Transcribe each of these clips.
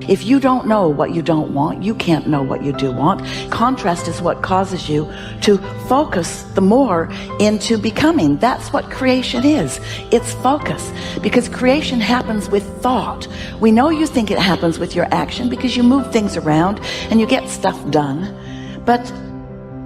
If you don't know what you don't want, you can't know what you do want. Contrast is what causes you to focus the more into becoming. That's what creation is. It's focus. Because creation happens with thought. We know you think it happens with your action because you move things around and you get stuff done. But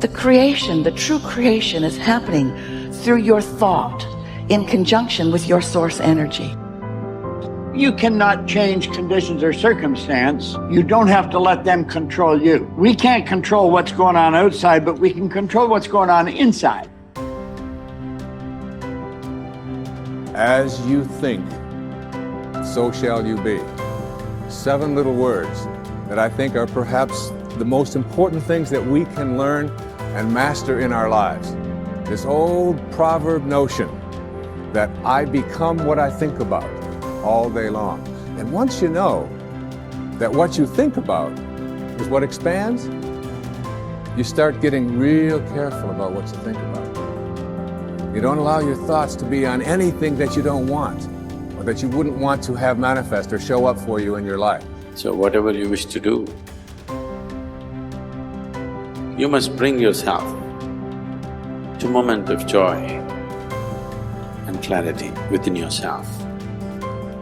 the creation, the true creation, is happening through your thought in conjunction with your source energy. You cannot change conditions or circumstance. You don't have to let them control you. We can't control what's going on outside, but we can control what's going on inside. As you think, so shall you be. 7 little words that I think are perhaps the most important things that we can learn and master in our lives. This old proverb notion that I become what I think about all day long. And once you know that what you think about is what expands, you start getting real careful about what you think about. You don't allow your thoughts to be on anything that you don't want or that you wouldn't want to have manifest or show up for you in your life. So whatever you wish to do, you must bring yourself to a moment of joy and clarity within yourself.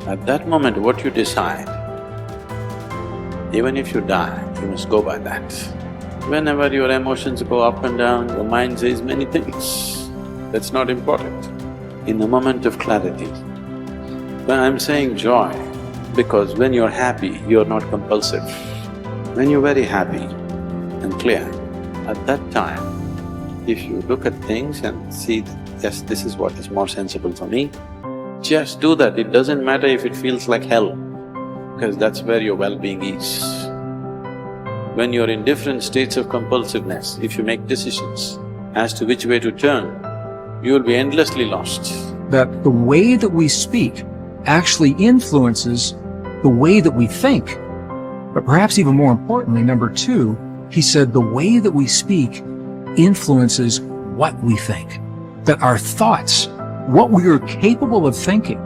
At that moment, what you decide, even if you die, you must go by that. Whenever your emotions go up and down, your mind says many things. That's not important. In the moment of clarity, when I'm saying joy, because when you're happy, you're not compulsive. When you're very happy and clear, at that time, if you look at things and see, yes, this is what is more sensible for me, just do that. It doesn't matter if it feels like hell, because that's where your well-being is. When you're in different states of compulsiveness, if you make decisions as to which way to turn, you will be endlessly lost. That the way that we speak actually influences the way that we think. But perhaps even more importantly, number 2, he said the way that we speak influences what we think. That our thoughts, what we are capable of thinking,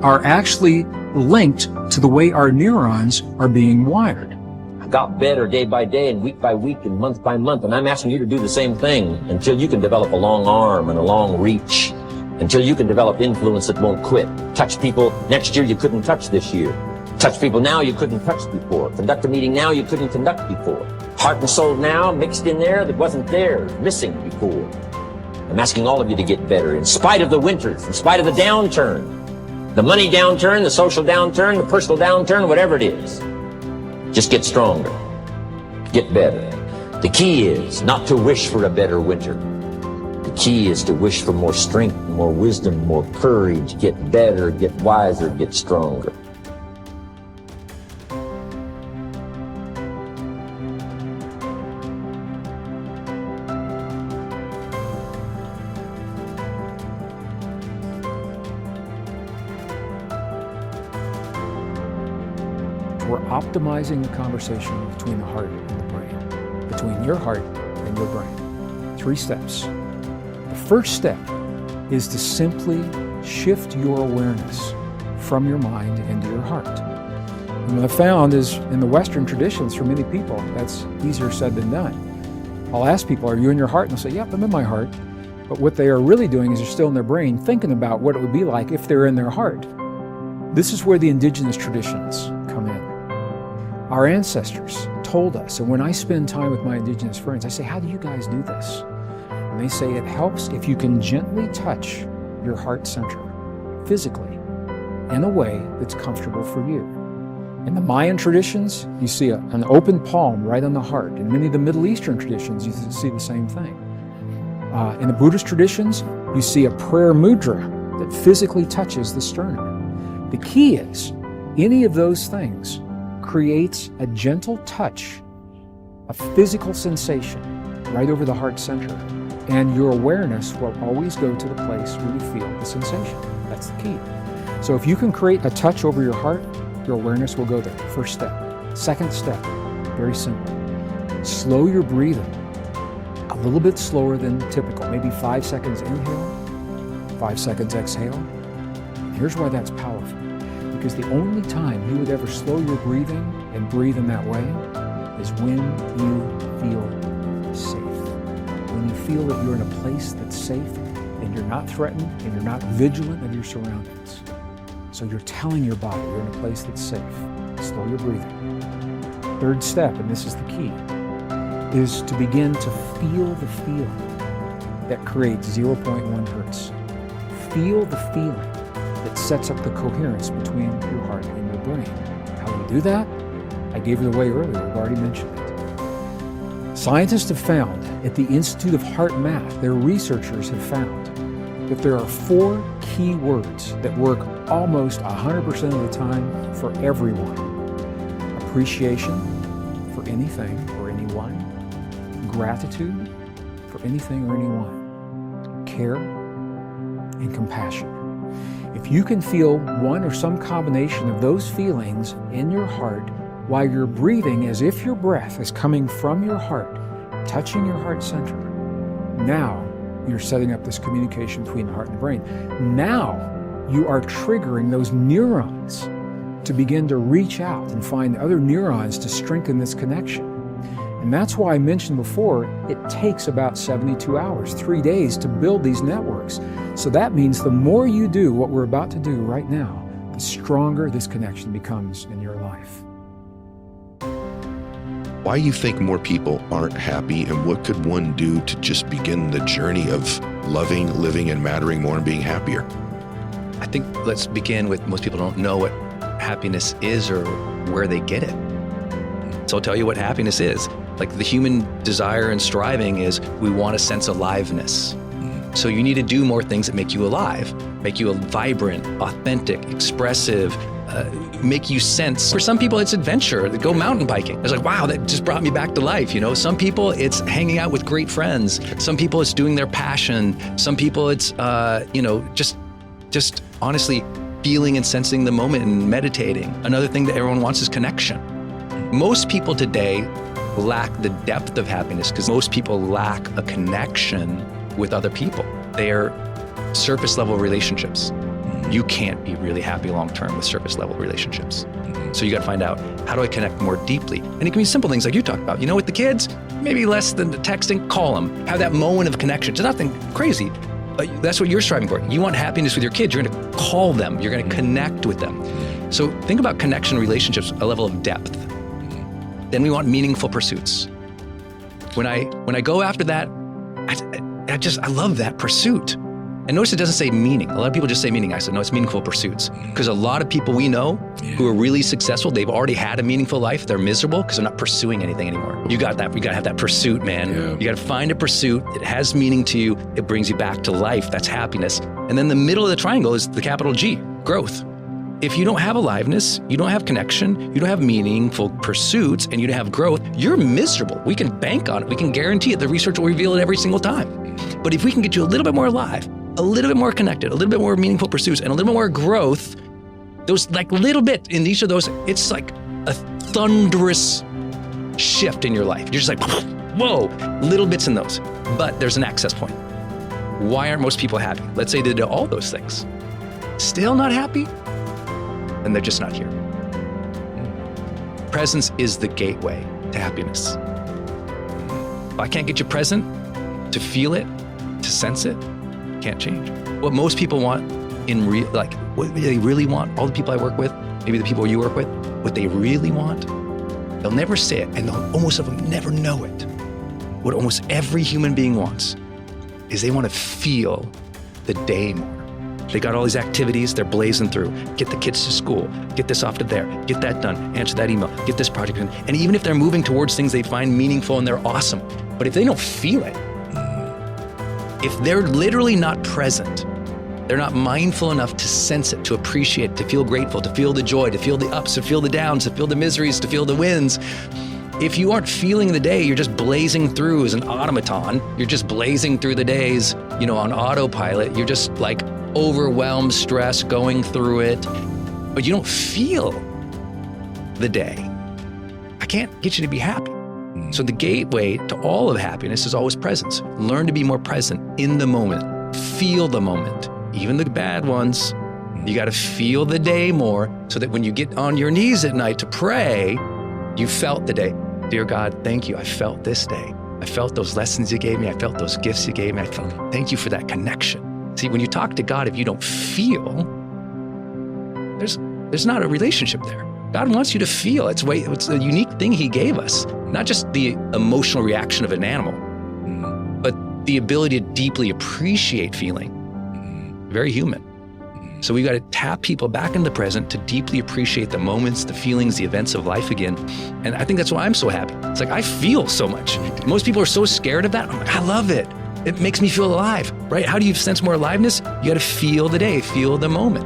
are actually linked to the way our neurons are being wired. I got better day by day and week by week and month by month, and I'm asking you to do the same thing until you can develop a long arm and a long reach, until you can develop influence that won't quit. Touch people next year you couldn't touch this year. Touch people now you couldn't touch before. Conduct a meeting now you couldn't conduct before. Heart and soul now mixed in there that wasn't there, missing before. I'm asking all of you to get better in spite of the winters, in spite of the downturn, the money downturn, the social downturn, the personal downturn, whatever it is. Just get stronger, get better. The key is not to wish for a better winter. The key is to wish for more strength, more wisdom, more courage, get better, get wiser, get stronger. We're optimizing the conversation between the heart and the brain, between your heart and your brain. 3 steps. The first step is to simply shift your awareness from your mind into your heart. And what I found is in the Western traditions, for many people, that's easier said than done. I'll ask people, are you in your heart? And they'll say, yep, I'm in my heart. But what they are really doing is they're still in their brain thinking about what it would be like if they're in their heart. This is where the indigenous traditions come in. Our ancestors told us, and when I spend time with my indigenous friends, I say, how do you guys do this? And they say it helps if you can gently touch your heart center, physically, in a way that's comfortable for you. In the Mayan traditions, you see an open palm right on the heart. In many of the Middle Eastern traditions, you see the same thing. In the Buddhist traditions, you see a prayer mudra that physically touches the sternum. The key is, any of those things creates a gentle touch, a physical sensation right over the heart center, and your awareness will always go to the place where you feel the sensation. That's the key. So if you can create a touch over your heart, your awareness will go there. First step. Second step, very simple. Slow your breathing a little bit slower than typical, maybe 5 seconds inhale, 5 seconds exhale. And here's why that's powerful. Because the only time you would ever slow your breathing and breathe in that way is when you feel safe. When you feel that you're in a place that's safe and you're not threatened and you're not vigilant of your surroundings. So you're telling your body you're in a place that's safe. Slow your breathing. Third step, and this is the key, is to begin to feel the feeling that creates 0.1 hertz. Feel the feeling that sets up the coherence between your heart and your brain. How do you do that? I gave it away earlier, I've already mentioned it. Scientists have found, at the Institute of Heart Math, their researchers have found that there are 4 key words that work almost 100% of the time for everyone. Appreciation for anything or anyone. Gratitude for anything or anyone. Care and compassion. If you can feel one or some combination of those feelings in your heart while you're breathing as if your breath is coming from your heart, touching your heart center, now you're setting up this communication between the heart and the brain. Now you are triggering those neurons to begin to reach out and find other neurons to strengthen this connection. And that's why I mentioned before, it takes about 72 hours, 3 days to build these networks. So that means the more you do what we're about to do right now, the stronger this connection becomes in your life. Why do you think more people aren't happy, and what could one do to just begin the journey of loving, living, and mattering more and being happier? I think let's begin with most people don't know what happiness is or where they get it. So I'll tell you what happiness is. Like the human desire and striving is we want a sense of aliveness. So you need to do more things that make you alive, make you vibrant, authentic, expressive, make you sense. For some people, it's adventure. They go mountain biking. It's like, wow, that just brought me back to life. You know, some people it's hanging out with great friends. Some people it's doing their passion. Some people it's, just honestly feeling and sensing the moment and meditating. Another thing that everyone wants is connection. Most people today lack the depth of happiness because most people lack a connection with other people. They're surface level relationships. You can't be really happy long-term with surface level relationships. So you got to find out, how do I connect more deeply? And it can be simple things like you talked about. You know, with the kids, maybe less than the texting, call them. Have that moment of connection. It's nothing crazy. That's what you're striving for. You want happiness with your kids. You're going to call them. You're going to connect with them. So think about connection relationships, a level of depth. Then we want meaningful pursuits. When I go after that, I love that pursuit. And notice it doesn't say meaning. A lot of people just say meaning. I said, no, it's meaningful pursuits. Because a lot of people we know who are really successful, they've already had a meaningful life. They're miserable because they're not pursuing anything anymore. You got that. You got to have that pursuit, man. Yeah. You got to find a pursuit. It has meaning to you. It brings you back to life. That's happiness. And then the middle of the triangle is the capital G, growth. If you don't have aliveness, you don't have connection, you don't have meaningful pursuits, and you don't have growth, you're miserable. We can bank on it. We can guarantee it. The research will reveal it every single time. But if we can get you a little bit more alive, a little bit more connected, a little bit more meaningful pursuits, and a little bit more growth, those like little bit in each of those, it's like a thunderous shift in your life. You're just like, whoa, little bits in those. But there's an access point. Why aren't most people happy? Let's say they did all those things. Still not happy? And they're just not here. Presence is the gateway to happiness. If I can't get you present, to feel it, to sense it, can't change. What most people want in real, like what they really want, all the people I work with, maybe the people you work with, what they really want, they'll never say it, and most of them never know it. What almost every human being wants is they want to feel the day more. They got all these activities they're blazing through. Get the kids to school, get this off to there, get that done, answer that email, get this project done. And even if they're moving towards things they find meaningful and they're awesome, but if they don't feel it, if they're literally not present, they're not mindful enough to sense it, to appreciate, to feel grateful, to feel the joy, to feel the ups, to feel the downs, to feel the miseries, to feel the wins. If you aren't feeling the day, you're just blazing through as an automaton. You're just blazing through the days, on autopilot. You're just like overwhelmed, stressed, going through it, but you don't feel the day. I can't get you to be happy. So the gateway to all of happiness is always presence. Learn to be more present in the moment. Feel the moment, even the bad ones. You got to feel the day more so that when you get on your knees at night to pray, you felt the day. Dear God, thank you. I felt this day. I felt those lessons you gave me. I felt those gifts you gave me. Thank you for that connection. See, when you talk to God, if you don't feel, there's not a relationship there. God wants you to feel. It's a unique thing he gave us. Not just the emotional reaction of an animal, but the ability to deeply appreciate feeling. Very human. So we got to tap people back in the present to deeply appreciate the moments, the feelings, the events of life again. And I think that's why I'm so happy. It's like, I feel so much. Most people are so scared of that. I'm like, I love it. It makes me feel alive, right? How do you sense more aliveness? You got to feel the day, feel the moment.